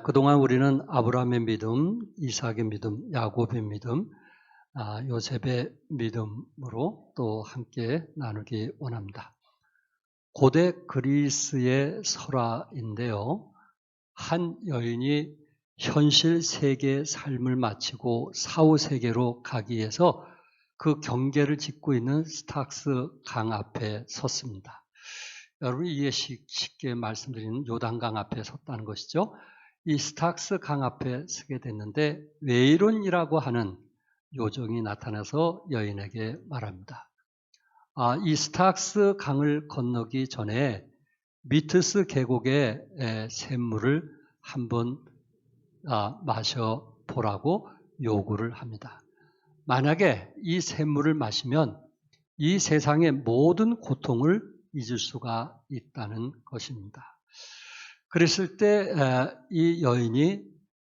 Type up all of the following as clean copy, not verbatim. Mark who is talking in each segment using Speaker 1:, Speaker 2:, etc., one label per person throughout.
Speaker 1: 그동안 우리는 아브라함의 믿음, 이삭의 믿음, 야곱의 믿음, 요셉의 믿음으로 또 함께 나누기 원합니다. 고대 그리스의 설화인데요. 한 여인이 현실 세계의 삶을 마치고 사후 세계로 가기 위해서 그 경계를 짓고 있는 스탁스 강 앞에 섰습니다. 여러분이 이해 쉽게 말씀드리는 요단강 앞에 섰다는 것이죠. 이 스탁스 강 앞에 서게 됐는데 웨이론이라고 하는 요정이 나타나서 여인에게 말합니다. 이 스탁스 강을 건너기 전에 미트스 계곡의 샘물을 한번 마셔보라고 요구를 합니다. 만약에 이 샘물을 마시면 이 세상의 모든 고통을 잊을 수가 있다는 것입니다. 그랬을 때 이 여인이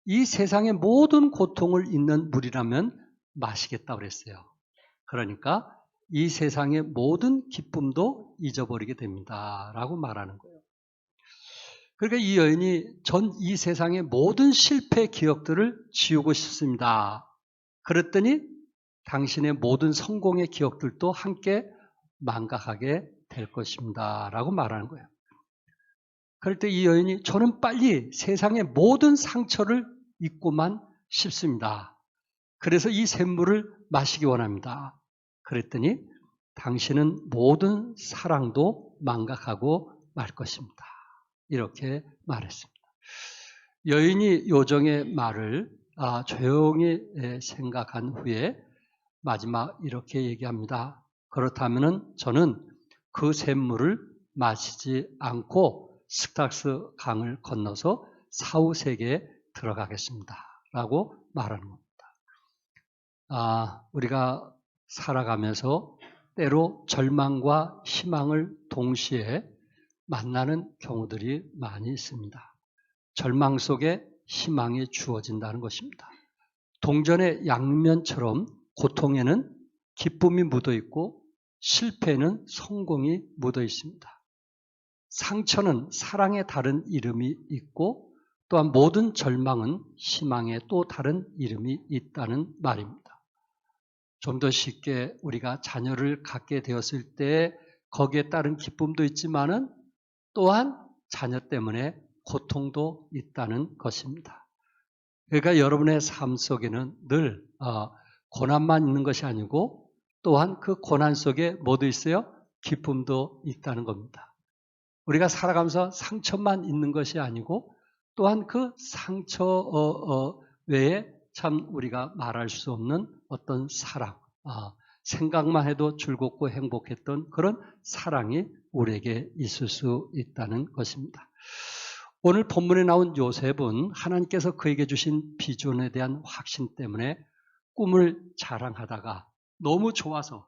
Speaker 1: 이 세상의 모든 고통을 잊는 물이라면 마시겠다고 그랬어요. 그러니까 이 세상의 모든 기쁨도 잊어버리게 됩니다. 라고 말하는 거예요. 그러니까 이 여인이 전 이 세상의 모든 실패 기억들을 지우고 싶습니다. 그랬더니 당신의 모든 성공의 기억들도 함께 망각하게 될 것입니다. 라고 말하는 거예요. 그럴 때 이 여인이 저는 빨리 세상의 모든 상처를 잊고만 싶습니다. 그래서 이 샘물을 마시기 원합니다. 그랬더니 당신은 모든 사랑도 망각하고 말 것입니다. 이렇게 말했습니다. 여인이 요정의 말을 조용히 생각한 후에 마지막 이렇게 얘기합니다. 그렇다면 저는 그 샘물을 마시지 않고 스탁스 강을 건너서 사후 세계에 들어가겠습니다. 라고 말하는 겁니다. 우리가 살아가면서 때로 절망과 희망을 동시에 만나는 경우들이 많이 있습니다. 절망 속에 희망이 주어진다는 것입니다. 동전의 양면처럼 고통에는 기쁨이 묻어 있고 실패에는 성공이 묻어 있습니다. 상처는 사랑의 다른 이름이 있고 또한 모든 절망은 희망의 또 다른 이름이 있다는 말입니다. 좀 더 쉽게 우리가 자녀를 갖게 되었을 때 거기에 따른 기쁨도 있지만은 또한 자녀 때문에 고통도 있다는 것입니다. 그러니까 여러분의 삶 속에는 늘 고난만 있는 것이 아니고 또한 그 고난 속에 뭐도 있어요? 기쁨도 있다는 겁니다. 우리가 살아가면서 상처만 있는 것이 아니고 또한 그 상처 외에 참 우리가 말할 수 없는 어떤 사랑, 생각만 해도 즐겁고 행복했던 그런 사랑이 우리에게 있을 수 있다는 것입니다. 오늘 본문에 나온 요셉은 하나님께서 그에게 주신 비전에 대한 확신 때문에 꿈을 자랑하다가 너무 좋아서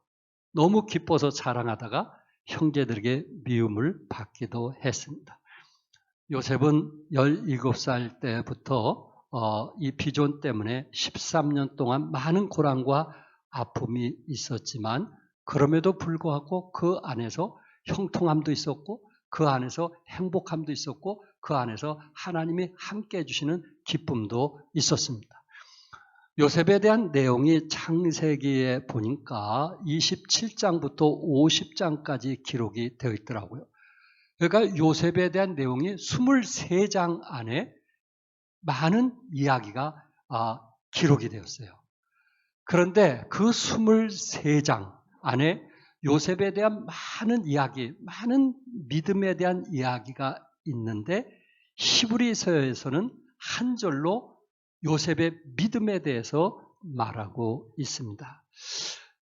Speaker 1: 너무 기뻐서 자랑하다가 형제들에게 미움을 받기도 했습니다. 요셉은 17살 때부터 이 비전 때문에 13년 동안 많은 고난과 아픔이 있었지만 그럼에도 불구하고 그 안에서 형통함도 있었고 그 안에서 행복함도 있었고 그 안에서 하나님이 함께 해주시는 기쁨도 있었습니다. 요셉에 대한 내용이 창세기에 보니까 27장부터 50장까지 기록이 되어 있더라고요. 그러니까 요셉에 대한 내용이 23장 안에 많은 이야기가 기록이 되었어요. 그런데 그 23장 안에 요셉에 대한 많은 이야기, 많은 믿음에 대한 이야기가 있는데 히브리서에서는 한 절로 요셉의 믿음에 대해서 말하고 있습니다.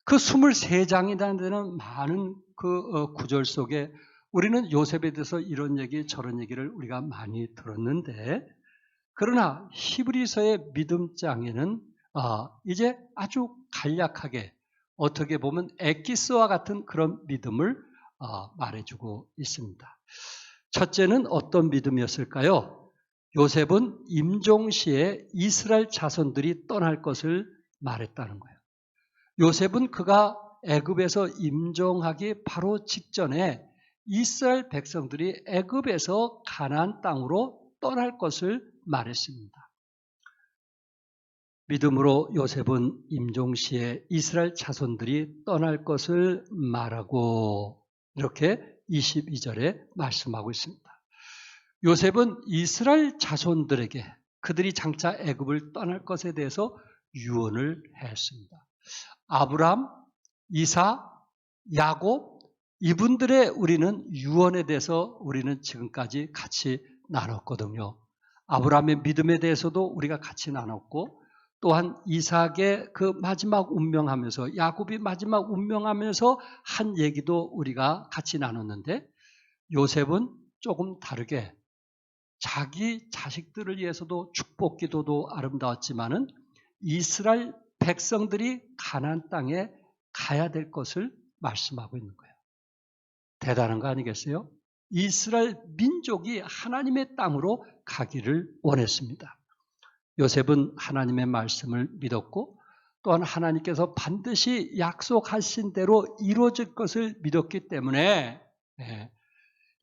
Speaker 1: 그 23장이라는 데는 많은 그 구절 속에 우리는 요셉에 대해서 이런 얘기 저런 얘기를 우리가 많이 들었는데 그러나 히브리서의 믿음장에는 이제 아주 간략하게 어떻게 보면 엑기스와 같은 그런 믿음을 말해주고 있습니다. 첫째는 어떤 믿음이었을까요? 요셉은 임종시에 이스라엘 자손들이 떠날 것을 말했다는 거예요. 요셉은 그가 애굽에서 임종하기 바로 직전에 이스라엘 백성들이 애굽에서 가나안 땅으로 떠날 것을 말했습니다. 믿음으로 요셉은 임종시에 이스라엘 자손들이 떠날 것을 말하고 이렇게 22절에 말씀하고 있습니다. 요셉은 이스라엘 자손들에게 그들이 장차 애굽을 떠날 것에 대해서 유언을 했습니다. 아브람, 이사, 야곱 이분들의 우리는 유언에 대해서 우리는 지금까지 같이 나눴거든요. 아브람의 믿음에 대해서도 우리가 같이 나눴고 또한 이삭의 그 마지막 운명하면서 야곱이 마지막 운명하면서 한 얘기도 우리가 같이 나눴는데 요셉은 조금 다르게 자기 자식들을 위해서도 축복 기도도 아름다웠지만은 이스라엘 백성들이 가나안 땅에 가야 될 것을 말씀하고 있는 거예요. 대단한 거 아니겠어요? 이스라엘 민족이 하나님의 땅으로 가기를 원했습니다. 요셉은 하나님의 말씀을 믿었고 또한 하나님께서 반드시 약속하신 대로 이루어질 것을 믿었기 때문에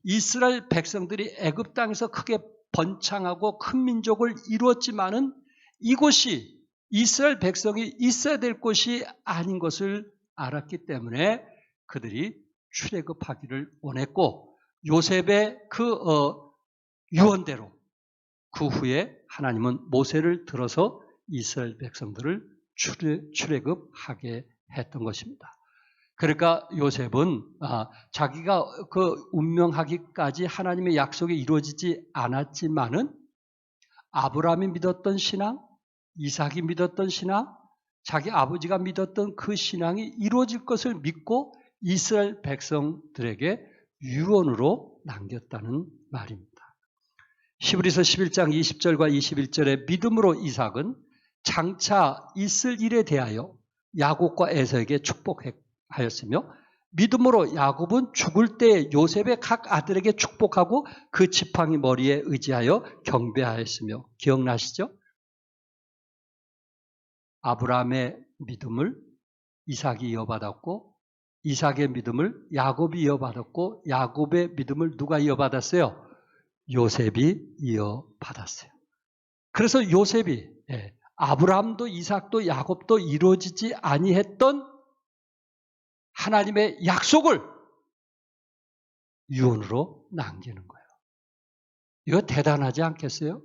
Speaker 1: 이스라엘 백성들이 애굽 땅에서 크게 번창하고 큰 민족을 이루었지만은 이곳이 이스라엘 백성이 있어야 될 곳이 아닌 것을 알았기 때문에 그들이 출애굽하기를 원했고 요셉의 그 유언대로 그 후에 하나님은 모세를 들어서 이스라엘 백성들을 출애굽하게 했던 것입니다. 그러니까 요셉은 자기가 그 운명하기까지 하나님의 약속이 이루어지지 않았지만은 아브라함이 믿었던 신앙, 이삭이 믿었던 신앙, 자기 아버지가 믿었던 그 신앙이 이루어질 것을 믿고 이스라엘 백성들에게 유언으로 남겼다는 말입니다. 히브리서 11장 20절과 21절에 믿음으로 이삭은 장차 있을 일에 대하여 야곱과 에서에게 축복하였으며 믿음으로 야곱은 죽을 때 요셉의 각 아들에게 축복하고 그 지팡이 머리에 의지하여 경배하였으며 기억나시죠? 아브라함의 믿음을 이삭이 이어받았고 이삭의 믿음을 야곱이 이어받았고 야곱의 믿음을 누가 이어받았어요? 요셉이 이어받았어요. 그래서 요셉이 아브라함도 이삭도 야곱도 이루어지지 아니했던 하나님의 약속을 유언으로 남기는 거예요. 이거 대단하지 않겠어요?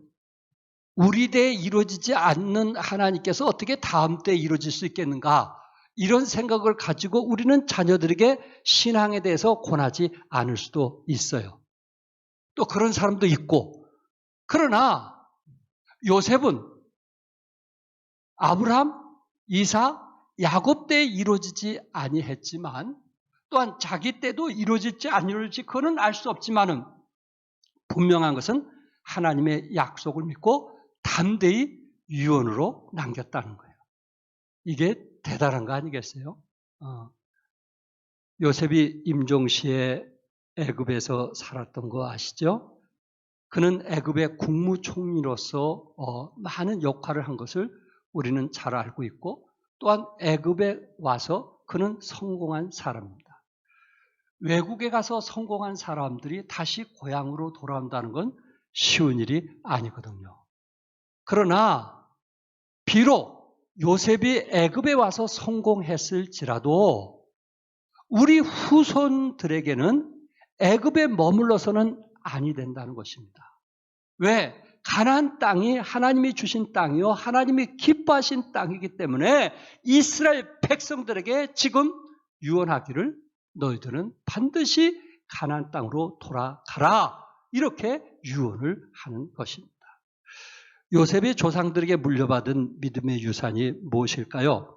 Speaker 1: 우리 때에 이루어지지 않는 하나님께서 어떻게 다음 때에 이루어질 수 있겠는가? 이런 생각을 가지고 우리는 자녀들에게 신앙에 대해서 권하지 않을 수도 있어요. 또 그런 사람도 있고 그러나 요셉은 아브라함, 이삭, 야곱 때에 이루어지지 아니했지만 또한 자기 때도 이루어질지 안 이루어질지 그거는 알 수 없지만은 분명한 것은 하나님의 약속을 믿고 담대히 유언으로 남겼다는 거예요. 이게 대단한 거 아니겠어요? 요셉이 임종시에 애굽에서 살았던 거 아시죠? 그는 애굽의 국무총리로서 많은 역할을 한 것을 우리는 잘 알고 있고 또한 애굽에 와서 그는 성공한 사람입니다. 외국에 가서 성공한 사람들이 다시 고향으로 돌아온다는 건 쉬운 일이 아니거든요. 그러나 비록 요셉이 애굽에 와서 성공했을지라도 우리 후손들에게는 애굽에 머물러서는 아니 된다는 것입니다. 왜? 가나안 땅이 하나님이 주신 땅이요 하나님이 기뻐하신 땅이기 때문에 이스라엘 백성들에게 지금 유언하기를 너희들은 반드시 가나안 땅으로 돌아가라 이렇게 유언을 하는 것입니다. 요셉이 조상들에게 물려받은 믿음의 유산이 무엇일까요?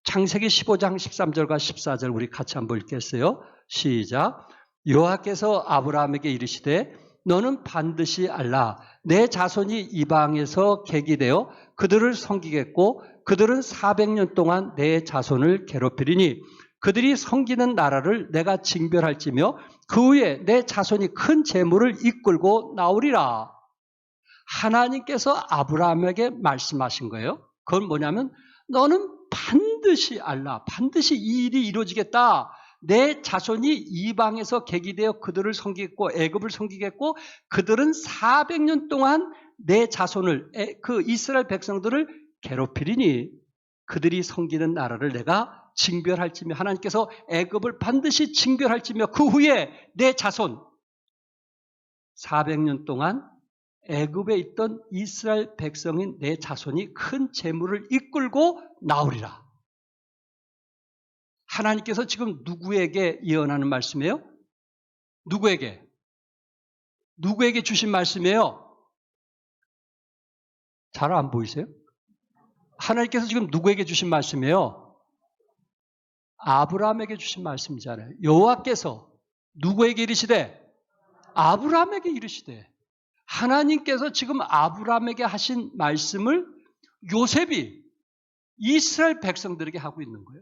Speaker 1: 창세기 15장 13절과 14절 우리 같이 한번 읽겠어요. 시작. 여호와께서 아브라함에게 이르시되 너는 반드시 알라 내 자손이 이방에서 객이되어 그들을 섬기겠고 그들은 400년 동안 내 자손을 괴롭히리니 그들이 섬기는 나라를 내가 징별할지며 그 후에 내 자손이 큰 재물을 이끌고 나오리라. 하나님께서 아브라함에게 말씀하신 거예요. 그건 뭐냐면 너는 반드시 알라. 반드시 이 일이 이루어지겠다. 내 자손이 이방에서 객이 되어 그들을 섬기겠고 애굽을 섬기겠고 그들은 400년 동안 내 자손을 그 이스라엘 백성들을 괴롭히리니 그들이 섬기는 나라를 내가 징별할지며 하나님께서 애굽을 반드시 징별할지며 그 후에 내 자손 400년 동안 애굽에 있던 이스라엘 백성인 내 자손이 큰 재물을 이끌고 나오리라. 하나님께서 지금 누구에게 예언하는 말씀이에요? 누구에게 주신 말씀이에요? 잘 안 보이세요? 하나님께서 지금 누구에게 주신 말씀이에요? 아브라함에게 주신 말씀이잖아요. 여호와께서 누구에게 이르시되? 아브라함에게 이르시되. 하나님께서 지금 아브라함에게 하신 말씀을 요셉이 이스라엘 백성들에게 하고 있는 거예요.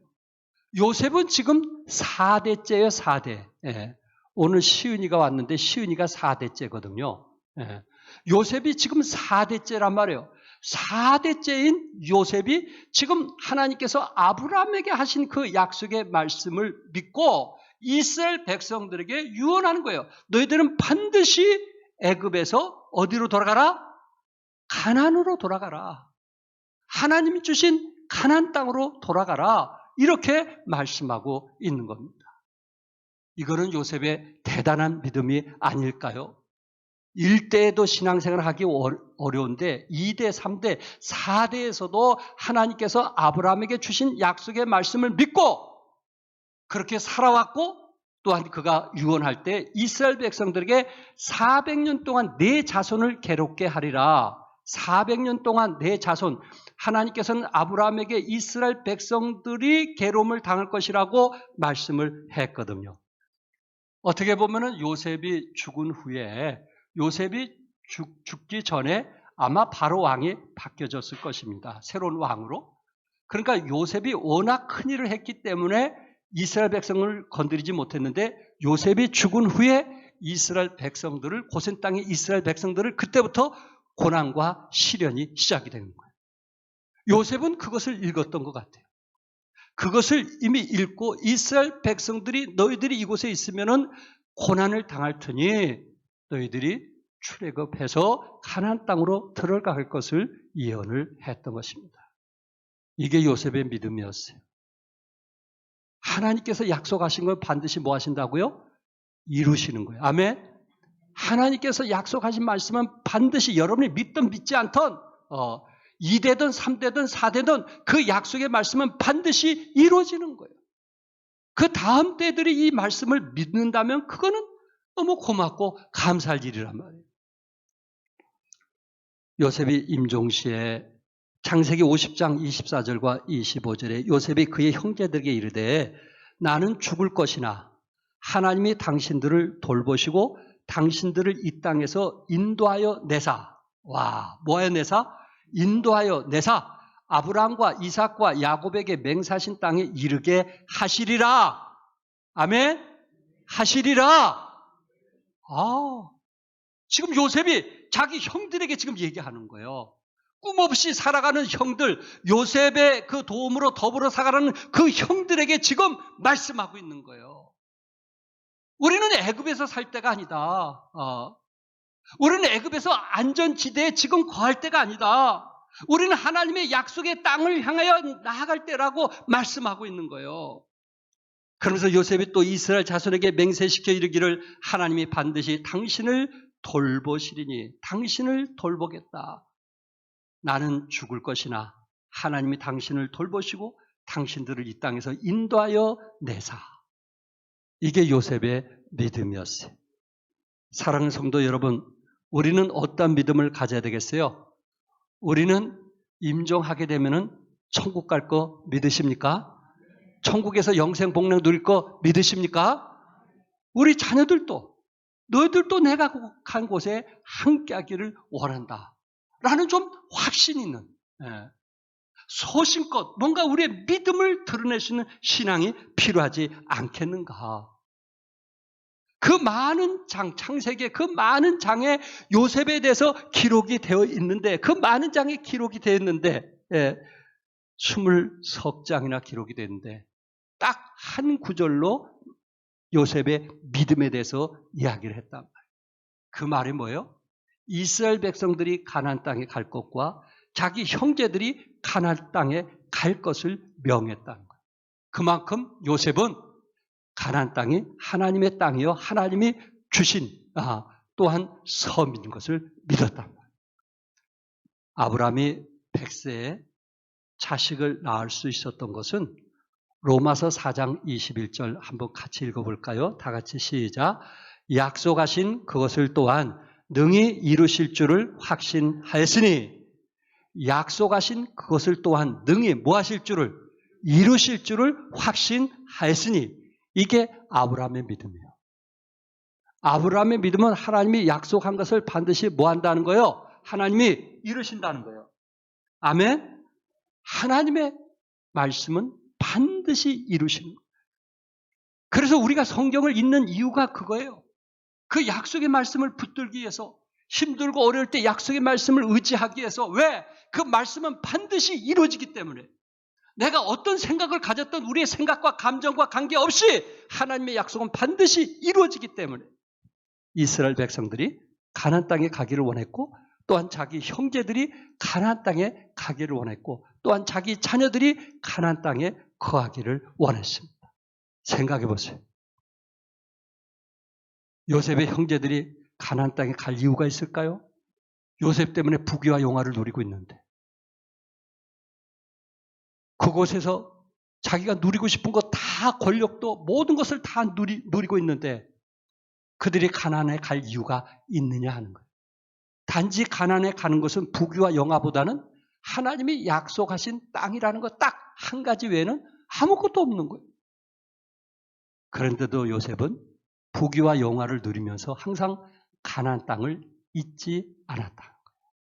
Speaker 1: 요셉은 지금 4대째예요, 4대. 예. 오늘 시은이가 왔는데 시은이가 4대째거든요. 예. 요셉이 지금 4대째란 말이에요. 4대째인 요셉이 지금 하나님께서 아브라함에게 하신 그 약속의 말씀을 믿고 이스라엘 백성들에게 유언하는 거예요. 너희들은 반드시 애굽에서 어디로 돌아가라? 가나안으로 돌아가라. 하나님이 주신 가나안 땅으로 돌아가라. 이렇게 말씀하고 있는 겁니다. 이거는 요셉의 대단한 믿음이 아닐까요? 1대에도 신앙생활을 하기 어려운데 2대, 3대, 4대에서도 하나님께서 아브라함에게 주신 약속의 말씀을 믿고 그렇게 살아왔고 또한 그가 유언할 때 이스라엘 백성들에게 400년 동안 내 자손을 괴롭게 하리라. 400년 동안 내 자손, 하나님께서는 아브라함에게 이스라엘 백성들이 괴로움을 당할 것이라고 말씀을 했거든요. 어떻게 보면 요셉이 죽은 후에 요셉이 죽기 전에 아마 바로 왕이 바뀌어졌을 것입니다. 새로운 왕으로. 그러니까 요셉이 워낙 큰 일을 했기 때문에 이스라엘 백성을 건드리지 못했는데 요셉이 죽은 후에 이스라엘 백성들을 고센 땅의 이스라엘 백성들을 그때부터 고난과 시련이 시작이 되는 거예요. 요셉은 그것을 읽었던 것 같아요. 그것을 이미 읽고 이스라엘 백성들이 너희들이 이곳에 있으면은 고난을 당할 테니 너희들이 출애굽해서 가나안 땅으로 들어갈 것을 예언을 했던 것입니다. 이게 요셉의 믿음이었어요. 하나님께서 약속하신 걸 반드시 뭐 하신다고요? 이루시는 거예요. 아멘. 하나님께서 약속하신 말씀은 반드시 여러분이 믿든 믿지 않든 2대든 3대든 4대든 그 약속의 말씀은 반드시 이루어지는 거예요. 그 다음 때들이 이 말씀을 믿는다면 그거는 너무 고맙고 감사할 일이란 말이에요. 요셉이 임종시에 창세기 50장 24절과 25절에 요셉이 그의 형제들에게 이르되 나는 죽을 것이나 하나님이 당신들을 돌보시고 당신들을 이 땅에서 인도하여 내사. 와, 뭐하여 내사? 인도하여 내사. 아브라함과 이삭과 야곱에게 맹세하신 땅에 이르게 하시리라. 아멘? 하시리라. 지금 요셉이 자기 형들에게 지금 얘기하는 거예요. 꿈없이 살아가는 형들, 요셉의 그 도움으로 더불어 살아가는 그 형들에게 지금 말씀하고 있는 거예요. 우리는 애굽에서 살 때가 아니다. 우리는 애굽에서 안전지대에 지금 거할 때가 아니다. 우리는 하나님의 약속의 땅을 향하여 나아갈 때라고 말씀하고 있는 거예요. 그러면서 요셉이 또 이스라엘 자손에게 맹세시켜 이르기를 하나님이 반드시 당신을 돌보시리니 당신을 돌보겠다. 나는 죽을 것이나 하나님이 당신을 돌보시고 당신들을 이 땅에서 인도하여 내사. 이게 요셉의 믿음이었어요. 사랑하는 성도 여러분, 우리는 어떤 믿음을 가져야 되겠어요? 우리는 임종하게 되면은 천국 갈 거 믿으십니까? 천국에서 영생 복락 누릴 거 믿으십니까? 우리 자녀들도 너희들도 내가 간 곳에 함께 하기를 원한다. 라는 좀 확신 있는 소신껏 뭔가 우리의 믿음을 드러낼 수 있는 신앙이 필요하지 않겠는가. 그 많은 창세기의 그 많은 장에 요셉에 대해서 기록이 되어 있는데 그 많은 장에 기록이 되어 있는데 20석 장이나 기록이 되는데 딱 한 구절로 요셉의 믿음에 대해서 이야기를 했단 말이에요. 그 말이 뭐예요? 이스라엘 백성들이 가나안 땅에 갈 것과 자기 형제들이 가나안 땅에 갈 것을 명했다는 거예요. 그만큼 요셉은 가나안 땅이 하나님의 땅이요 하나님이 주신 또한 섬인 것을 믿었단 말이에요. 아브라함이 100세에 자식을 낳을 수 있었던 것은 로마서 4장 21절 한번 같이 읽어볼까요? 다 같이 시작. 약속하신 그것을 또한 능히 이루실 줄을 확신하였으니, 약속하신 그것을 또한 능히 뭐 하실 줄을? 이루실 줄을 확신하였으니, 이게 아브라함의 믿음이에요. 아브라함의 믿음은 하나님이 약속한 것을 반드시 뭐 한다는 거예요? 하나님이 이루신다는 거예요. 아멘? 하나님의 말씀은 반드시 이루시는 거예요. 그래서 우리가 성경을 읽는 이유가 그거예요. 그 약속의 말씀을 붙들기 위해서, 힘들고 어려울 때 약속의 말씀을 의지하기 위해서. 왜? 그 말씀은 반드시 이루어지기 때문에. 내가 어떤 생각을 가졌던 우리의 생각과 감정과 관계없이 하나님의 약속은 반드시 이루어지기 때문에 이스라엘 백성들이 가나안 땅에 가기를 원했고, 또한 자기 형제들이 가나안 땅에 가기를 원했고, 또한 자기 자녀들이 가나안 땅에 거하기를 원했습니다. 생각해 보세요. 요셉의 형제들이 가나안 땅에 갈 이유가 있을까요? 요셉 때문에 부귀와 영화를 누리고 있는데, 그곳에서 자기가 누리고 싶은 것 다, 권력도 모든 것을 다 누리고 있는데 그들이 가나안에 갈 이유가 있느냐 하는 거예요. 단지 가나안에 가는 것은 부귀와 영화보다는 하나님이 약속하신 땅이라는 것 딱 한 가지 외에는 아무것도 없는 거예요. 그런데도 요셉은 부귀와 영화를 누리면서 항상 가나안 땅을 잊지 않았다는 거예요.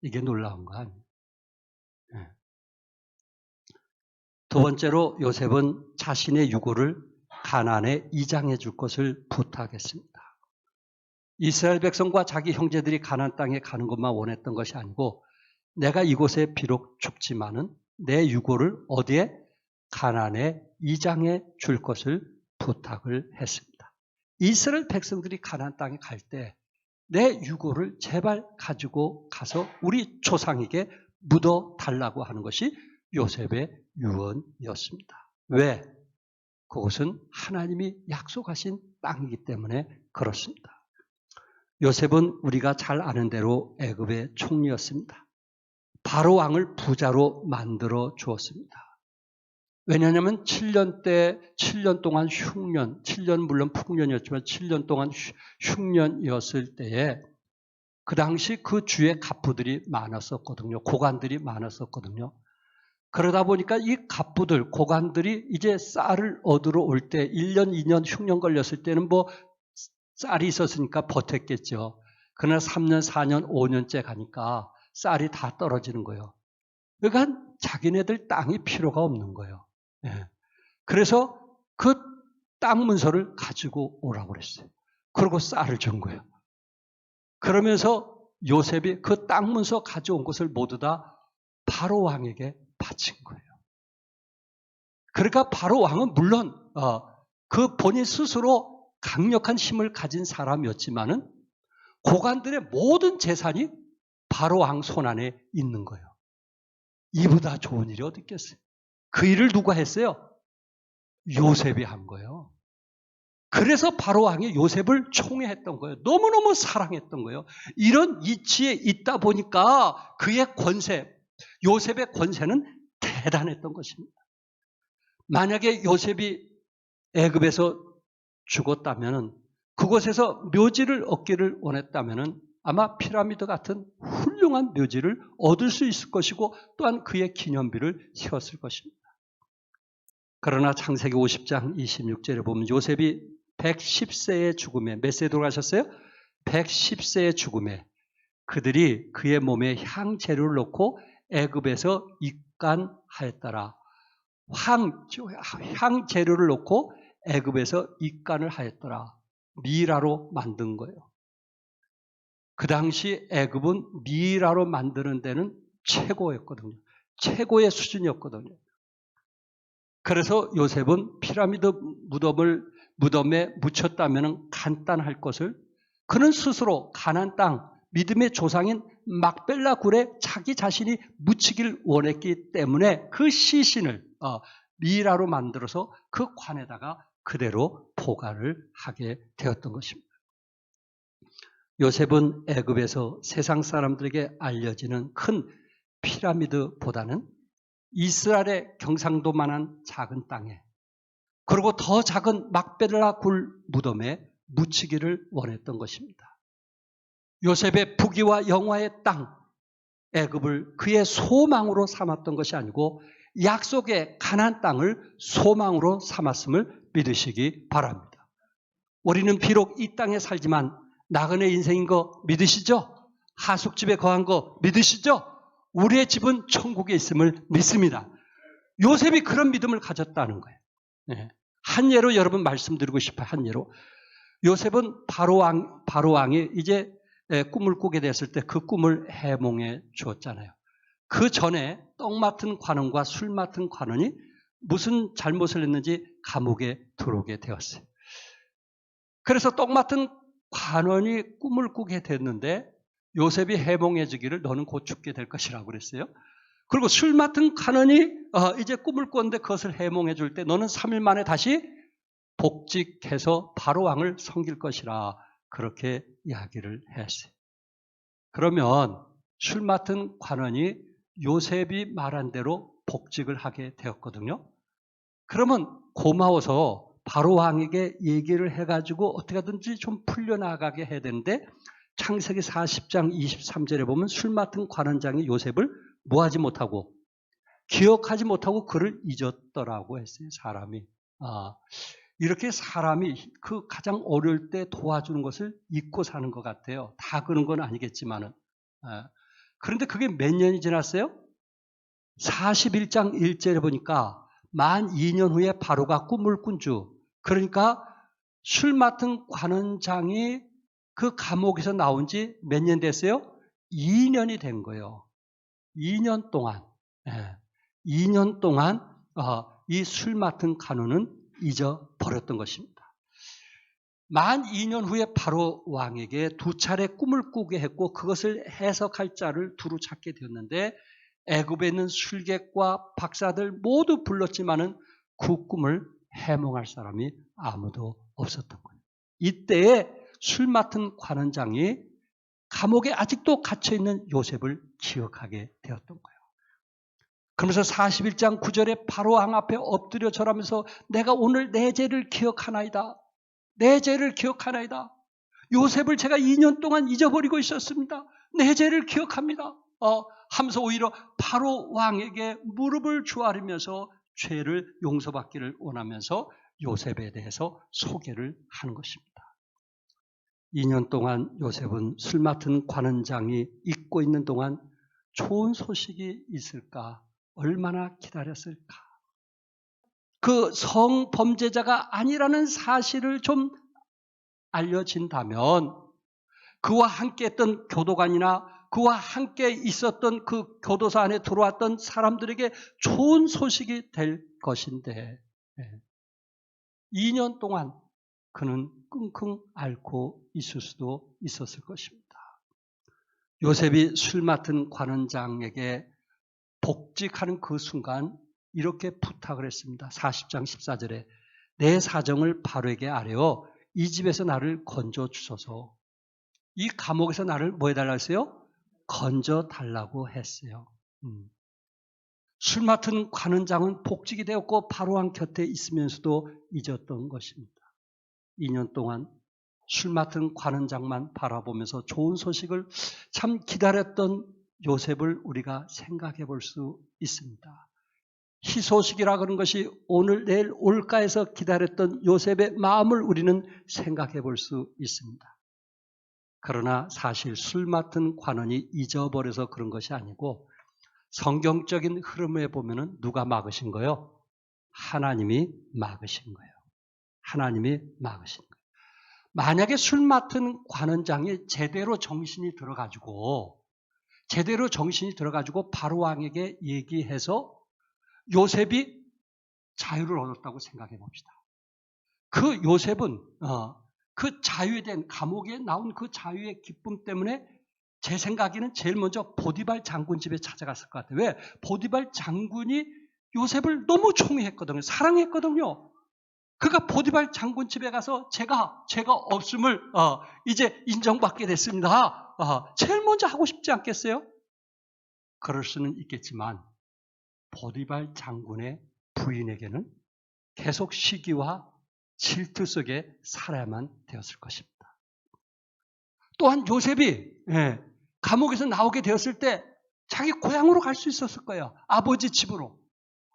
Speaker 1: 이게 놀라운 거 아니에요. 네. 두 번째로 요셉은 자신의 유고를 가나안에 이장해 줄 것을 부탁했습니다. 이스라엘 백성과 자기 형제들이 가나안 땅에 가는 것만 원했던 것이 아니고, 내가 이곳에 비록 죽지만은 내 유고를 어디에? 가나안에 이장해 줄 것을 부탁을 했습니다. 이스라엘 백성들이 가나안 땅에 갈 때 내 유고를 제발 가지고 가서 우리 조상에게 묻어 달라고 하는 것이 요셉의 유언이었습니다. 왜? 그것은 하나님이 약속하신 땅이기 때문에 그렇습니다. 요셉은 우리가 잘 아는 대로 애굽의 총리였습니다. 바로 왕을 부자로 만들어 주었습니다. 왜냐하면 7년 동안 흉년, 7년 물론 풍년이었지만 7년 동안 흉년이었을 때에 그 당시 그 주의 갑부들이 많았었거든요. 고관들이 많았었거든요. 그러다 보니까 이 갑부들, 고관들이 이제 쌀을 얻으러 올 때 1년, 2년 흉년 걸렸을 때는 뭐 쌀이 있었으니까 버텼겠죠. 그러나 3년, 4년, 5년째 가니까 쌀이 다 떨어지는 거예요. 그러니까 자기네들 땅이 필요가 없는 거예요. 예. 그래서 그 땅 문서를 가지고 오라고 그랬어요. 그리고 쌀을 준 거예요. 그러면서 요셉이 그 땅 문서 가져온 것을 모두 다 바로 왕에게 바친 거예요. 그러니까 바로 왕은 물론 그 본인 스스로 강력한 힘을 가진 사람이었지만은 고관들의 모든 재산이 바로 왕 손안에 있는 거예요. 이보다 좋은 일이 어디 있겠어요? 그 일을 누가 했어요? 요셉이 한 거예요. 그래서 바로 왕이 요셉을 총애했던 거예요. 너무너무 사랑했던 거예요. 이런 이치에 있다 보니까 그의 권세, 요셉의 권세는 대단했던 것입니다. 만약에 요셉이 애굽에서 죽었다면, 그곳에서 묘지를 얻기를 원했다면 아마 피라미드 같은 훌륭한 묘지를 얻을 수 있을 것이고, 또한 그의 기념비를 세웠을 것입니다. 그러나 창세기 50장 26절에 보면 요셉이 110세의 죽음에, 몇 세에 돌아가셨어요? 110세의 죽음에 그들이 그의 몸에 향재료를 넣고 애굽에서 입간하였더라. 향재료를 넣고 애굽에서 입간을 하였더라. 미라로 만든 거예요. 그 당시 애굽은 미라로 만드는 데는 최고였거든요. 최고의 수준이었거든요. 그래서 요셉은 피라미드 무덤에 묻혔다면 간단할 것을 그는 스스로 가나안 땅 믿음의 조상인 막벨라 굴에 자기 자신이 묻히기를 원했기 때문에 그 시신을 미라로 만들어서 그 관에다가 그대로 보관을 하게 되었던 것입니다. 요셉은 애굽에서 세상 사람들에게 알려지는 큰 피라미드보다는 이스라엘의 경상도만한 작은 땅에, 그리고 더 작은 막벨라 굴 무덤에 묻히기를 원했던 것입니다. 요셉의 부귀와 영화의 땅, 애굽을 그의 소망으로 삼았던 것이 아니고 약속의 가나안 땅을 소망으로 삼았음을 믿으시기 바랍니다. 우리는 비록 이 땅에 살지만 나그네 인생인 거 믿으시죠? 하숙집에 거한 거 믿으시죠? 우리의 집은 천국에 있음을 믿습니다. 요셉이 그런 믿음을 가졌다는 거예요. 네. 한 예로 여러분 말씀드리고 싶어요. 한 예로. 요셉은 바로왕이 이제 꿈을 꾸게 됐을 때 그 꿈을 해몽해 주었잖아요. 그 전에 떡 맡은 관원과 술 맡은 관원이 무슨 잘못을 했는지 감옥에 들어오게 되었어요. 그래서 떡 맡은 관원이 꿈을 꾸게 됐는데 요셉이 해몽해 주기를 너는 곧 죽게 될 것이라고 그랬어요. 그리고 술 맡은 관원이 이제 꿈을 꿨는데 그것을 해몽해 줄 때 너는 3일 만에 다시 복직해서 바로왕을 섬길 것이라 그렇게 이야기를 했어요. 그러면 술 맡은 관원이 요셉이 말한 대로 복직을 하게 되었거든요. 그러면 고마워서 바로왕에게 얘기를 해가지고 어떻게 하든지 좀 풀려나가게 해야 되는데 창세기 40장 23절에 보면 술 맡은 관원장이 요셉을 뭐하지 못하고 기억하지 못하고 그를 잊었더라고 했어요. 사람이. 이렇게 사람이 그 가장 어려울 때 도와주는 것을 잊고 사는 것 같아요. 다 그런 건 아니겠지만은. 그런데 그게 몇 년이 지났어요? 41장 1절에 보니까 만 2년 후에 바로가 꿈을 꾼 주. 그러니까 술 맡은 관원장이 그 감옥에서 나온 지 몇 년 됐어요? 2년이 된 거예요. 2년 동안. 2년 동안 이 술 맡은 관원은 잊어버렸던 것입니다. 만 2년 후에 바로 왕에게 두 차례 꿈을 꾸게 했고 그것을 해석할 자를 두루 찾게 되었는데 애굽에 있는 술객과 박사들 모두 불렀지만은 그 꿈을 해몽할 사람이 아무도 없었던 거예요. 이때에 술 맡은 관원장이 감옥에 아직도 갇혀있는 요셉을 기억하게 되었던 거예요. 그러면서 41장 9절에 바로왕 앞에 엎드려 절하면서 내가 오늘 내 죄를 기억하나이다. 내 죄를 기억하나이다. 요셉을 제가 2년 동안 잊어버리고 있었습니다. 내 죄를 기억합니다. 하면서 오히려 바로왕에게 무릎을 조아리면서 죄를 용서받기를 원하면서 요셉에 대해서 소개를 하는 것입니다. 2년 동안 요셉은 술 맡은 관원장이 잊고 있는 동안 좋은 소식이 있을까? 얼마나 기다렸을까? 그 성범죄자가 아니라는 사실을 좀 알려진다면 그와 함께 했던 교도관이나 그와 함께 있었던 그 교도소 안에 들어왔던 사람들에게 좋은 소식이 될 것인데 2년 동안 그는 끙끙 앓고 있을 수도 있었을 것입니다. 요셉이 술 맡은 관원장에게 복직하는 그 순간 이렇게 부탁을 했습니다. 40장 14절에 내 사정을 바로에게 아뢰어 이 집에서 나를 건져 주소서. 이 감옥에서 나를 뭐 해달라고 했어요? 건져 달라고 했어요. 술 맡은 관원장은 복직이 되었고 바로왕 곁에 있으면서도 잊었던 것입니다. 2년 동안 술 맡은 관원장만 바라보면서 좋은 소식을 참 기다렸던 요셉을 우리가 생각해 볼 수 있습니다. 희소식이라 그런 것이 오늘 내일 올까해서 기다렸던 요셉의 마음을 우리는 생각해 볼 수 있습니다. 그러나 사실 술 맡은 관원이 잊어버려서 그런 것이 아니고 성경적인 흐름에 보면은 누가 막으신 거예요? 하나님이 막으신 거예요. 하나님이 막으신 거예요. 만약에 술 맡은 관원장이 제대로 정신이 들어가지고 바로왕에게 얘기해서 요셉이 자유를 얻었다고 생각해 봅시다. 그 요셉은 그 자유에 대한 감옥에 나온 그 자유의 기쁨 때문에 제 생각에는 제일 먼저 보디발 장군 집에 찾아갔을 것 같아요. 왜? 보디발 장군이 요셉을 너무 총애했거든요. 사랑했거든요. 그가 보디발 장군 집에 가서 제가 없음을 이제 인정받게 됐습니다. 제일 먼저 하고 싶지 않겠어요? 그럴 수는 있겠지만 보디발 장군의 부인에게는 계속 시기와 질투 속에 살아야만 되었을 것입니다. 또한 요셉이 감옥에서 나오게 되었을 때 자기 고향으로 갈 수 있었을 거예요. 아버지 집으로.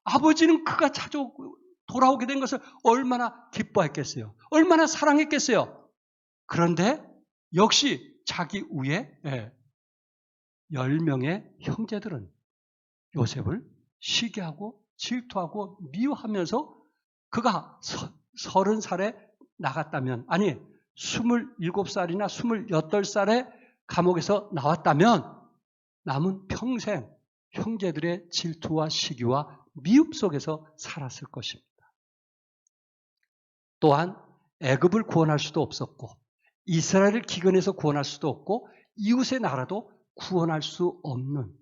Speaker 1: 아버지는 그가 돌아오게 된 것을 얼마나 기뻐했겠어요. 얼마나 사랑했겠어요. 그런데 역시 자기 위에 10명의 형제들은 요셉을 시기하고 질투하고 미워하면서 그가 30살에 나갔다면, 아니 27살이나 28살에 감옥에서 나왔다면 남은 평생 형제들의 질투와 시기와 미움 속에서 살았을 것입니다. 또한 애굽을 구원할 수도 없었고 이스라엘을 기근에서 구원할 수도 없고 이웃의 나라도 구원할 수 없는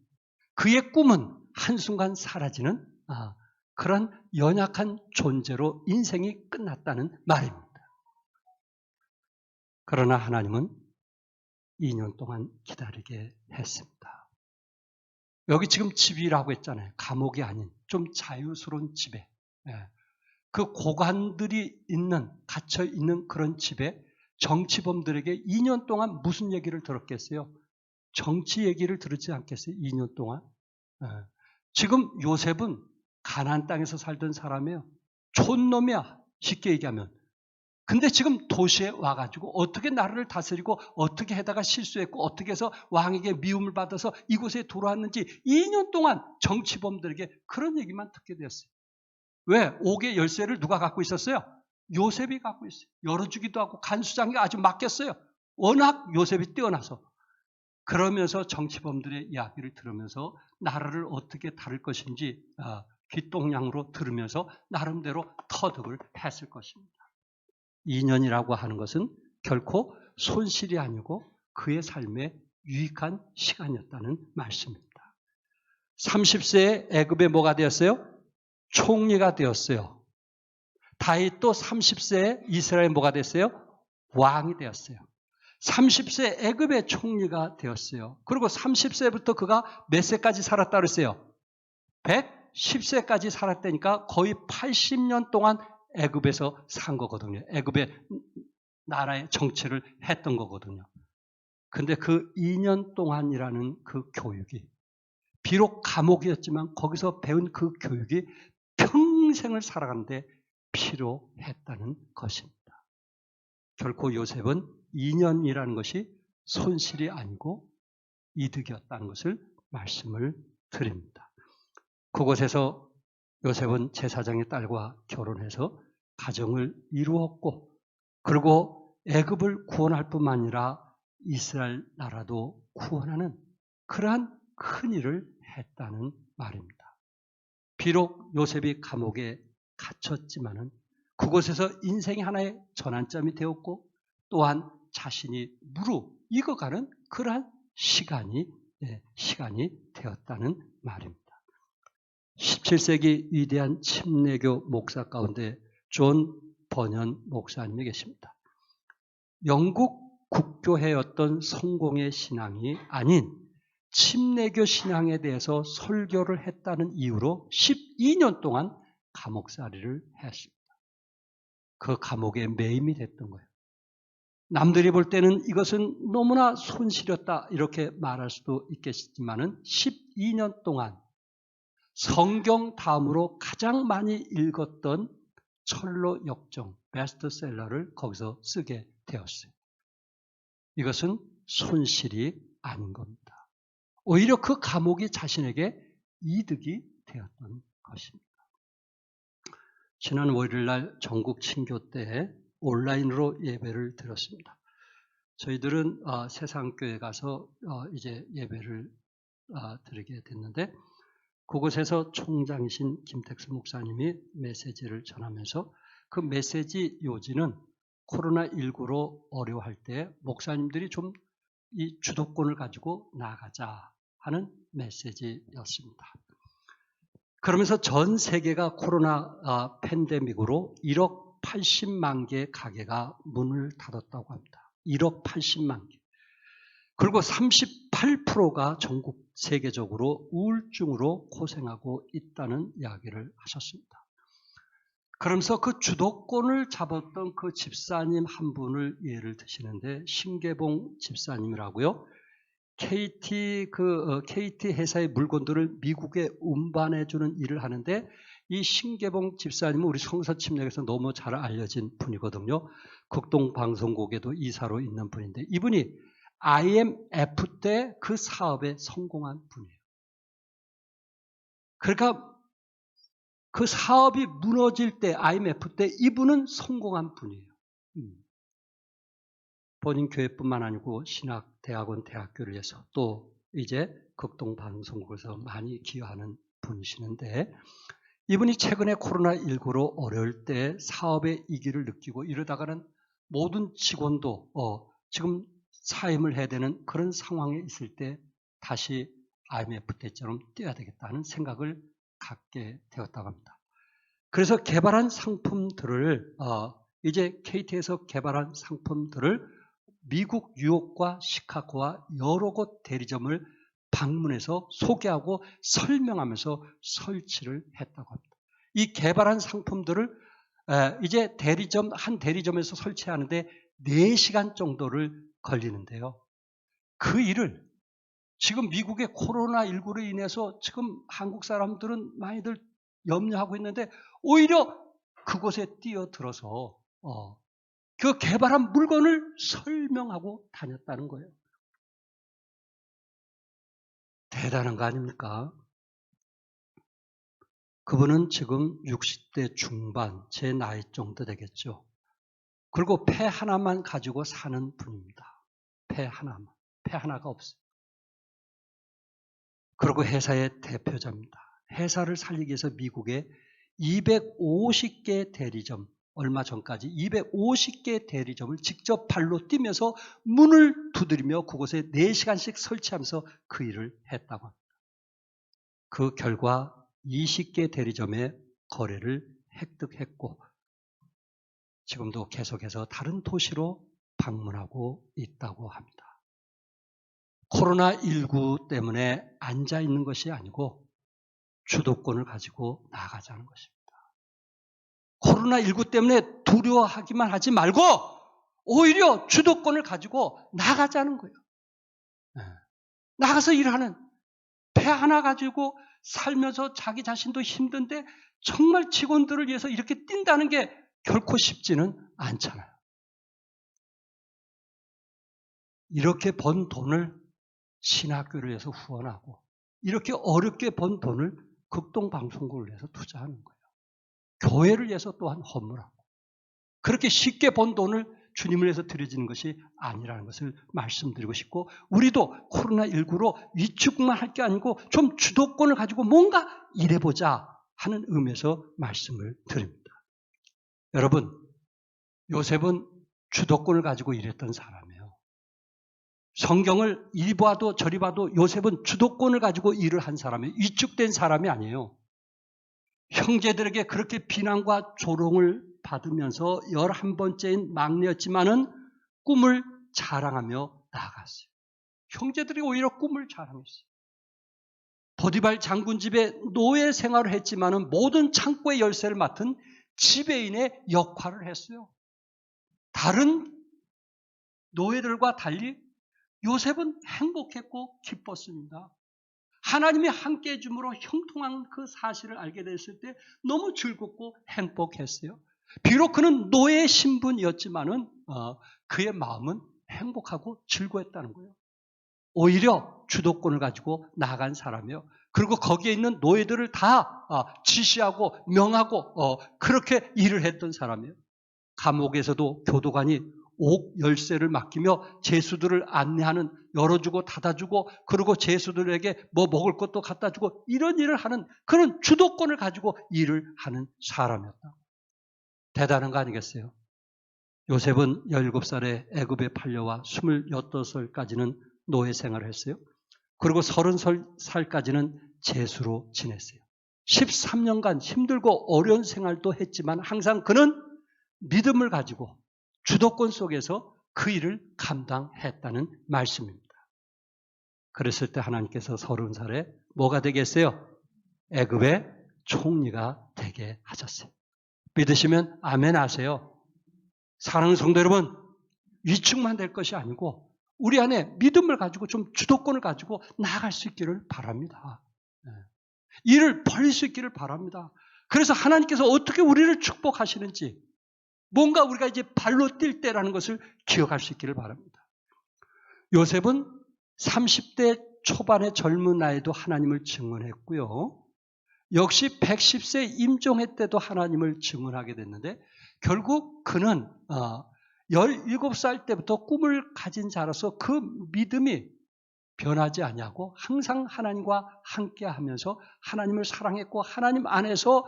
Speaker 1: 그의 꿈은 한순간 사라지는 그런 연약한 존재로 인생이 끝났다는 말입니다. 그러나 하나님은 2년 동안 기다리게 했습니다. 여기 지금 집이라고 했잖아요. 감옥이 아닌 좀 자유스러운 집에, 그 고관들이 갇혀 있는 그런 집에 정치범들에게 2년 동안 무슨 얘기를 들었겠어요? 정치 얘기를 들었지 않겠어요? 2년 동안. 지금 요셉은 가나안 땅에서 살던 사람이에요. 촌놈이야, 쉽게 얘기하면. 근데 지금 도시에 와가지고 어떻게 나라를 다스리고 어떻게 해다가 실수했고 어떻게 해서 왕에게 미움을 받아서 이곳에 돌아왔는지 2년 동안 정치범들에게 그런 얘기만 듣게 되었어요. 왜? 옥의 열쇠를 누가 갖고 있었어요? 요셉이 갖고 있어요. 열어주기도 하고 간수장이 아주 맡겼어요. 워낙 요셉이 뛰어나서. 그러면서 정치범들의 이야기를 들으면서 나라를 어떻게 다룰 것인지 귓동냥으로 들으면서 나름대로 터득을 했을 것입니다. 2년이라고 하는 것은 결코 손실이 아니고 그의 삶에 유익한 시간이었다는 말씀입니다. 30세에 애굽에 뭐가 되었어요? 총리가 되었어요. 다윗도 30세에 이스라엘 뭐가 됐어요? 왕이 되었어요. 30세 애굽의 총리가 되었어요. 그리고 30세부터 그가 몇 세까지 살았다 그랬어요? 110세까지 살았다니까 거의 80년 동안 애굽에서 산 거거든요. 애굽의 나라의 정치를 했던 거거든요. 근데 그 2년 동안이라는 그 교육이 비록 감옥이었지만 거기서 배운 그 교육이 평생을 살아가는데 필요했다는 것입니다. 결코 요셉은 2년이라는 것이 손실이 아니고 이득이었다는 것을 말씀을 드립니다. 그곳에서 요셉은 제사장의 딸과 결혼해서 가정을 이루었고 그리고 애굽을 구원할 뿐만 아니라 이스라엘 나라도 구원하는 그러한 큰 일을 했다는 말입니다. 비록 요셉이 감옥에 갇혔지만은 그곳에서 인생의 하나의 전환점이 되었고 또한 자신이 무르익어가는 그러한 시간이 되었다는 말입니다. 17세기 위대한 침례교 목사 가운데 존 버년 목사님이 계십니다. 영국 국교회였던 성공의 신앙이 아닌 침례교 신앙에 대해서 설교를 했다는 이유로 12년 동안 감옥살이를 했습니다. 그 감옥에 매임이 됐던 거예요. 남들이 볼 때는 이것은 너무나 손실이었다 이렇게 말할 수도 있겠지만은 12년 동안 성경 다음으로 가장 많이 읽었던 철로 역정 베스트셀러를 거기서 쓰게 되었어요. 이것은 손실이 아닌 겁니다. 오히려 그 감옥이 자신에게 이득이 되었던 것입니다. 지난 월요일날 전국 친교 때 온라인으로 예배를 드렸습니다. 저희들은 세상교회 가서 이제 예배를 드리게 됐는데 그곳에서 총장이신 김택수 목사님이 메시지를 전하면서 그 메시지 요지는 코로나19로 어려워할 때 목사님들이 좀 이 주도권을 가지고 나아가자 하는 메시지였습니다. 그러면서 전 세계가 코로나 팬데믹으로 1억 80만 개의 가게가 문을 닫았다고 합니다. 1억 80만 개. 그리고 38%가 전국 세계적으로 우울증으로 고생하고 있다는 이야기를 하셨습니다. 그러면서 그 주도권을 잡았던 그 집사님 한 분을 예를 드시는데 신계봉 집사님이라고요. KT 회사의 물건들을 미국에 운반해주는 일을 하는데 이 신계봉 집사님은 우리 성서침략에서 너무 잘 알려진 분이거든요. 극동방송국에도 이사로 있는 분인데 이분이 IMF 때 그 사업에 성공한 분이에요. 그러니까 그 사업이 무너질 때 IMF 때 이분은 성공한 분이에요. 본인 교회뿐만 아니고 신학, 대학원, 대학교를 위해서 또 이제 극동방송국에서 많이 기여하는 분이시는데 이분이 최근에 코로나19로 어려울 때 사업의 위기를 느끼고 이러다가는 모든 직원도 지금 사임을 해야 되는 그런 상황에 있을 때 다시 IMF 때처럼 뛰어야 되겠다는 생각을 갖게 되었다고 합니다. 그래서 개발한 상품들을 이제 KT에서 개발한 상품들을 미국 뉴욕과 시카고와 여러 곳 대리점을 방문해서 소개하고 설명하면서 설치를 했다고 합니다. 이 개발한 상품들을 이제 한 대리점에서 설치하는데 4시간 정도를 걸리는데요. 그 일을 지금 미국의 코로나19로 인해서 지금 한국 사람들은 많이들 염려하고 있는데 오히려 그곳에 뛰어들어서 그 개발한 물건을 설명하고 다녔다는 거예요. 대단한 거 아닙니까? 그분은 지금 60대 중반, 제 나이 정도 되겠죠. 그리고 폐 하나만 가지고 사는 분입니다. 폐 하나만. 폐 하나가 없어요. 그리고 회사의 대표자입니다. 회사를 살리기 위해서 미국에 250개 대리점, 얼마 전까지 250개 대리점을 직접 발로 뛰면서 문을 두드리며 그곳에 4시간씩 설치하면서 그 일을 했다고 합니다. 그 결과 20개 대리점의 거래를 획득했고 지금도 계속해서 다른 도시로 방문하고 있다고 합니다. 코로나19 때문에 앉아있는 것이 아니고 주도권을 가지고 나아가자는 것입니다. 코로나19 때문에 두려워하기만 하지 말고 오히려 주도권을 가지고 나가자는 거예요. 나가서 일하는 배 하나 가지고 살면서 자기 자신도 힘든데 정말 직원들을 위해서 이렇게 뛴다는 게 결코 쉽지는 않잖아요. 이렇게 번 돈을 신학교를 위해서 후원하고 이렇게 어렵게 번 돈을 극동방송국을 위해서 투자하는 거예요. 교회를 위해서 또한 헌물하고 그렇게 쉽게 번 돈을 주님을 위해서 드려지는 것이 아니라는 것을 말씀드리고 싶고 우리도 코로나19로 위축만 할 게 아니고 좀 주도권을 가지고 뭔가 일해보자 하는 의미에서 말씀을 드립니다. 여러분, 요셉은 주도권을 가지고 일했던 사람이에요. 성경을 이리 봐도 저리 봐도 요셉은 주도권을 가지고 일을 한 사람이에요. 위축된 사람이 아니에요. 형제들에게 그렇게 비난과 조롱을 받으면서 11번째인 막내였지만은 꿈을 자랑하며 나아갔어요. 형제들이 오히려 꿈을 자랑했어요. 보디발 장군 집에 노예 생활을 했지만은 모든 창고의 열쇠를 맡은 지배인의 역할을 했어요. 다른 노예들과 달리 요셉은 행복했고 기뻤습니다. 하나님이 함께 해줌으로 형통한 그 사실을 알게 됐을 때 너무 즐겁고 행복했어요. 비록 그는 노예 신분이었지만은 그의 마음은 행복하고 즐거웠다는 거예요. 오히려 주도권을 가지고 나간 사람이에요. 그리고 거기에 있는 노예들을 다 지시하고 명하고 그렇게 일을 했던 사람이에요. 감옥에서도 교도관이 옥 열쇠를 맡기며 죄수들을 안내하는 열어주고 닫아주고 그리고 죄수들에게 뭐 먹을 것도 갖다 주고 이런 일을 하는 그런 주도권을 가지고 일을 하는 사람이었다. 대단한 거 아니겠어요? 요셉은 17살에 애굽에 팔려와 28살까지는 노예 생활을 했어요. 그리고 30살까지는 제수로 지냈어요. 13년간 힘들고 어려운 생활도 했지만 항상 그는 믿음을 가지고 주도권 속에서 그 일을 감당했다는 말씀입니다. 그랬을 때 하나님께서 30살에 뭐가 되겠어요? 애굽의 총리가 되게 하셨어요. 믿으시면 아멘 하세요. 사랑하는 성도 여러분, 위축만 될 것이 아니고 우리 안에 믿음을 가지고 좀 주도권을 가지고 나아갈 수 있기를 바랍니다. 일을 벌릴 수 있기를 바랍니다. 그래서 하나님께서 어떻게 우리를 축복하시는지 뭔가 우리가 이제 발로 뛸 때라는 것을 기억할 수 있기를 바랍니다. 요셉은 30대 초반의 젊은 나이에도 하나님을 증언했고요. 역시 110세 임종회 때도 하나님을 증언하게 됐는데 결국 그는 17살 때부터 꿈을 가진 자로서 그 믿음이 변하지 않냐고 항상 하나님과 함께하면서 하나님을 사랑했고 하나님 안에서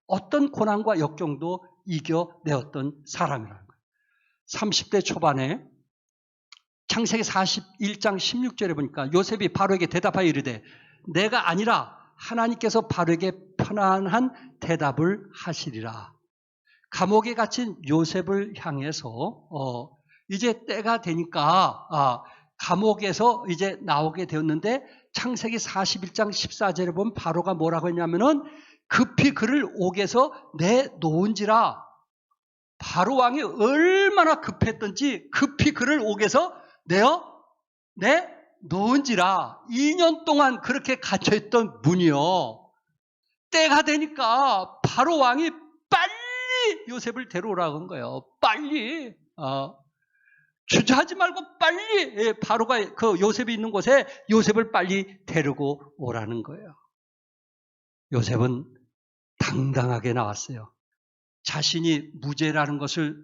Speaker 1: 어떤 고난과 역경도 이겨내었던 사람이라는 거예요. 30대 초반에 창세기 41장 16절에 보니까 요셉이 바로에게 대답하여 이르되 내가 아니라 하나님께서 바로에게 편안한 대답을 하시리라. 감옥에 갇힌 요셉을 향해서 이제 때가 되니까 감옥에서 이제 나오게 되었는데 창세기 41장 14절에 보면 바로가 뭐라고 했냐면은 급히 그를 옥에서 내놓은지라. 바로 왕이 얼마나 급했던지 급히 그를 옥에서 내놓은지라. 2년 동안 그렇게 갇혀있던 문이요. 때가 되니까 바로 왕이 빨리 요셉을 데려오라고 한 거예요. 빨리. 주저하지 말고 빨리 바로가 그 요셉이 있는 곳에 요셉을 빨리 데리고 오라는 거예요. 요셉은 당당하게 나왔어요. 자신이 무죄라는 것을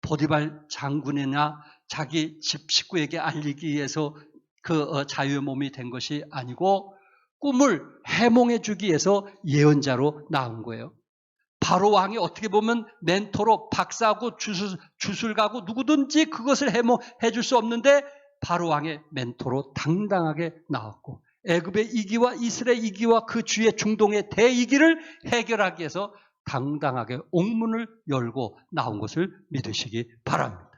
Speaker 1: 보디발 장군이나 자기 집 식구에게 알리기 위해서 그 자유의 몸이 된 것이 아니고 꿈을 해몽해 주기 위해서 예언자로 나온 거예요. 바로 왕이 어떻게 보면 멘토로 박사고 주술가고 누구든지 그것을 해몽해 줄 수 없는데 바로 왕의 멘토로 당당하게 나왔고 애굽의 이기와 이스라엘 이기와 그 주의 중동의 대이기를 해결하기 위해서 당당하게 옥문을 열고 나온 것을 믿으시기 바랍니다.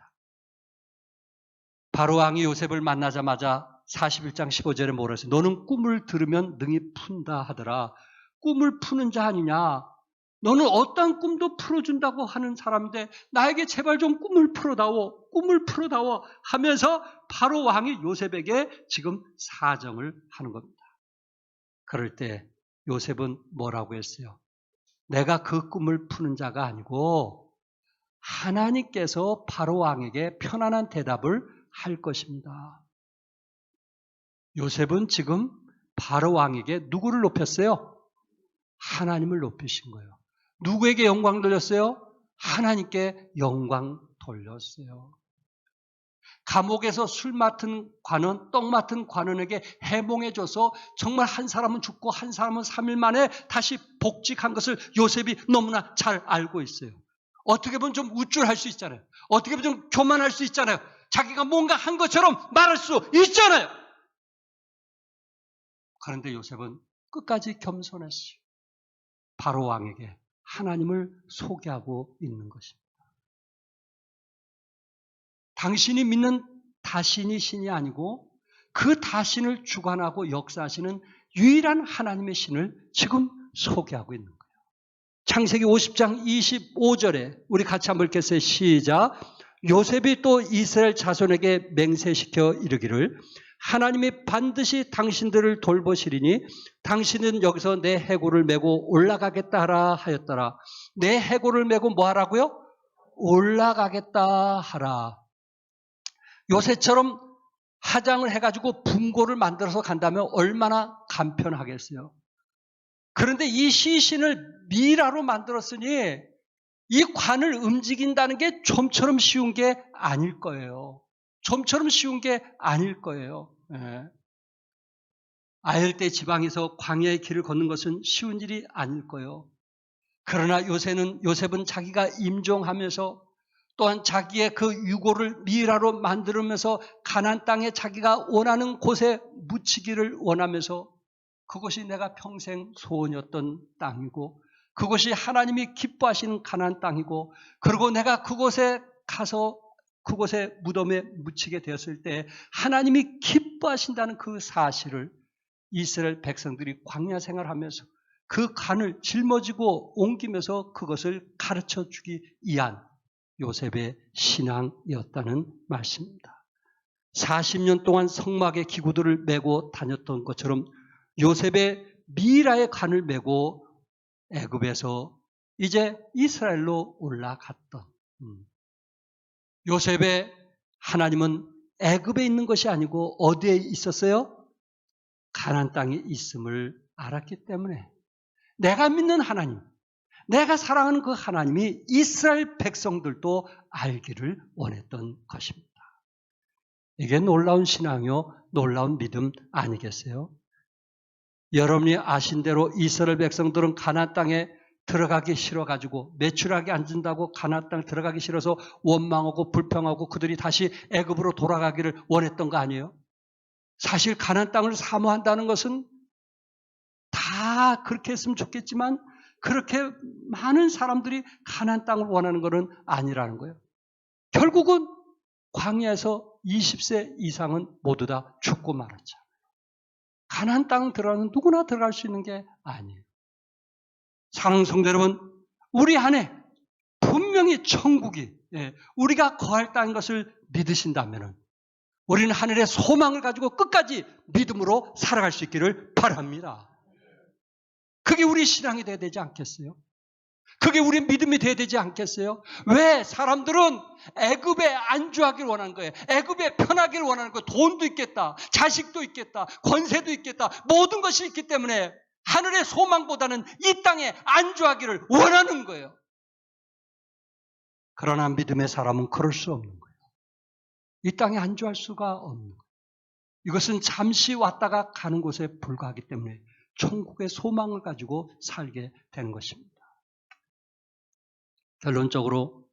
Speaker 1: 바로 왕이 요셉을 만나자마자 41장 15절에 뭐라 했어요? 너는 꿈을 들으면 능히 푼다 하더라. 꿈을 푸는 자 아니냐? 너는 어떤 꿈도 풀어준다고 하는 사람인데 나에게 제발 좀 꿈을 풀어다오 하면서 바로 왕이 요셉에게 지금 사정을 하는 겁니다. 그럴 때 요셉은 뭐라고 했어요? 내가 그 꿈을 푸는 자가 아니고 하나님께서 바로 왕에게 편안한 대답을 할 것입니다. 요셉은 지금 바로 왕에게 누구를 높였어요? 하나님을 높이신 거예요. 누구에게 영광 돌렸어요? 하나님께 영광 돌렸어요. 감옥에서 술 맡은 관원, 떡 맡은 관원에게 해몽해줘서 정말 한 사람은 죽고 한 사람은 3일 만에 다시 복직한 것을 요셉이 너무나 잘 알고 있어요. 어떻게 보면 좀 우쭐할 수 있잖아요. 어떻게 보면 좀 교만할 수 있잖아요. 자기가 뭔가 한 것처럼 말할 수 있잖아요. 그런데 요셉은 끝까지 겸손했어요. 바로 왕에게 하나님을 소개하고 있는 것입니다. 당신이 믿는 다신이 신이 아니고 그 다신을 주관하고 역사하시는 유일한 하나님의 신을 지금 소개하고 있는 거예요. 창세기 50장 25절에 우리 같이 한번 읽겠어요. 시작. 요셉이 또 이스라엘 자손에게 맹세시켜 이르기를 하나님이 반드시 당신들을 돌보시리니 당신은 여기서 내 해골을 메고 올라가겠다 하라 하였더라. 내 해골을 메고 뭐 하라고요? 올라가겠다 하라. 요새처럼 화장을 해가지고 분고를 만들어서 간다면 얼마나 간편하겠어요. 그런데 이 시신을 미라로 만들었으니 이 관을 움직인다는 게 좀처럼 쉬운 게 아닐 거예요. 좀처럼 쉬운 게 아닐 거예요. 아열대 지방에서 광야의 길을 걷는 것은 쉬운 일이 아닐 거예요. 그러나 요셉은 자기가 임종하면서 또한 자기의 그 유고를 미라로 만들면서 가나안 땅에 자기가 원하는 곳에 묻히기를 원하면서 그것이 내가 평생 소원이었던 땅이고 그것이 하나님이 기뻐하시는 가나안 땅이고 그리고 내가 그곳에 가서 그곳에 무덤에 묻히게 되었을 때 하나님이 기뻐하신다는 그 사실을 이스라엘 백성들이 광야 생활하면서 그 간을 짊어지고 옮기면서 그것을 가르쳐 주기 위한 요셉의 신앙이었다는 말씀입니다. 40년 동안 성막의 기구들을 메고 다녔던 것처럼 요셉의 미라의 간을 메고 애굽에서 이제 이스라엘로 올라갔던 요셉의 하나님은 애굽에 있는 것이 아니고 어디에 있었어요? 가나안 땅에 있음을 알았기 때문에 내가 믿는 하나님, 내가 사랑하는 그 하나님이 이스라엘 백성들도 알기를 원했던 것입니다. 이게 놀라운 신앙이요, 놀라운 믿음 아니겠어요? 여러분이 아신 대로 이스라엘 백성들은 가나안 땅에 들어가기 싫어가지고 매출하게 앉은다고 가나안 땅 들어가기 싫어서 원망하고 불평하고 그들이 다시 애굽으로 돌아가기를 원했던 거 아니에요? 사실 가나안 땅을 사모한다는 것은 다 그렇게 했으면 좋겠지만 그렇게 많은 사람들이 가나안 땅을 원하는 것은 아니라는 거예요. 결국은 광야에서 20세 이상은 모두 다 죽고 말았잖아요. 가나안 땅 들어가는 누구나 들어갈 수 있는 게 아니에요. 사랑하는 성도 여러분, 우리 안에 분명히 천국이 우리가 거할 땅인 것을 믿으신다면 우리는 하늘의 소망을 가지고 끝까지 믿음으로 살아갈 수 있기를 바랍니다. 그게 우리 신앙이 돼야 되지 않겠어요? 그게 우리 믿음이 돼야 되지 않겠어요? 왜 사람들은 애굽에 안주하기를 원하는 거예요. 애굽에 편하기를 원하는 거예요. 돈도 있겠다, 자식도 있겠다, 권세도 있겠다, 모든 것이 있기 때문에 하늘의 소망보다는 이 땅에 안주하기를 원하는 거예요. 그러나 믿음의 사람은 그럴 수 없는 거예요. 이 땅에 안주할 수가 없는 거예요. 이것은 잠시 왔다가 가는 곳에 불과하기 때문에 천국의 소망을 가지고 살게 되는 것입니다. 결론적으로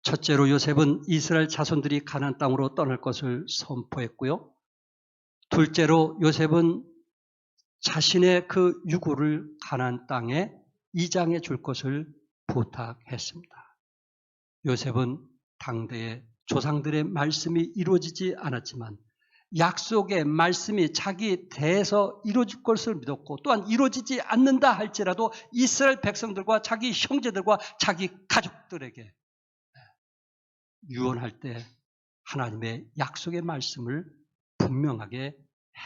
Speaker 1: 첫째로 요셉은 이스라엘 자손들이 가나안 땅으로 떠날 것을 선포했고요. 둘째로 요셉은 자신의 그 유고를 가나안 땅에 이장해 줄 것을 부탁했습니다. 요셉은 당대의 조상들의 말씀이 이루어지지 않았지만 약속의 말씀이 자기 대에서 이루어질 것을 믿었고 또한 이루어지지 않는다 할지라도 이스라엘 백성들과 자기 형제들과 자기 가족들에게 유언할 때 하나님의 약속의 말씀을 분명하게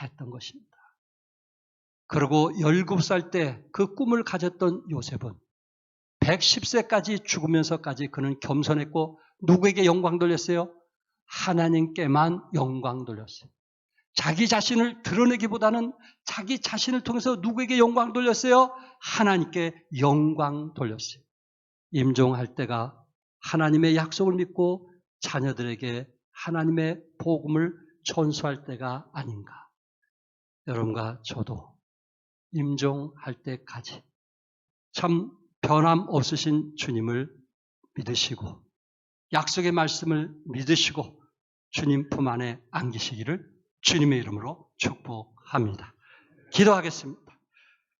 Speaker 1: 했던 것입니다. 그리고 17살 때 그 꿈을 가졌던 요셉은 110세까지 죽으면서까지 그는 겸손했고 누구에게 영광 돌렸어요? 하나님께만 영광 돌렸어요. 자기 자신을 드러내기보다는 자기 자신을 통해서 누구에게 영광 돌렸어요? 하나님께 영광 돌렸어요. 임종할 때가 하나님의 약속을 믿고 자녀들에게 하나님의 복음을 전수할 때가 아닌가. 여러분과 저도 임종할 때까지 참 변함없으신 주님을 믿으시고 약속의 말씀을 믿으시고 주님 품 안에 안기시기를 주님의 이름으로 축복합니다. 기도하겠습니다.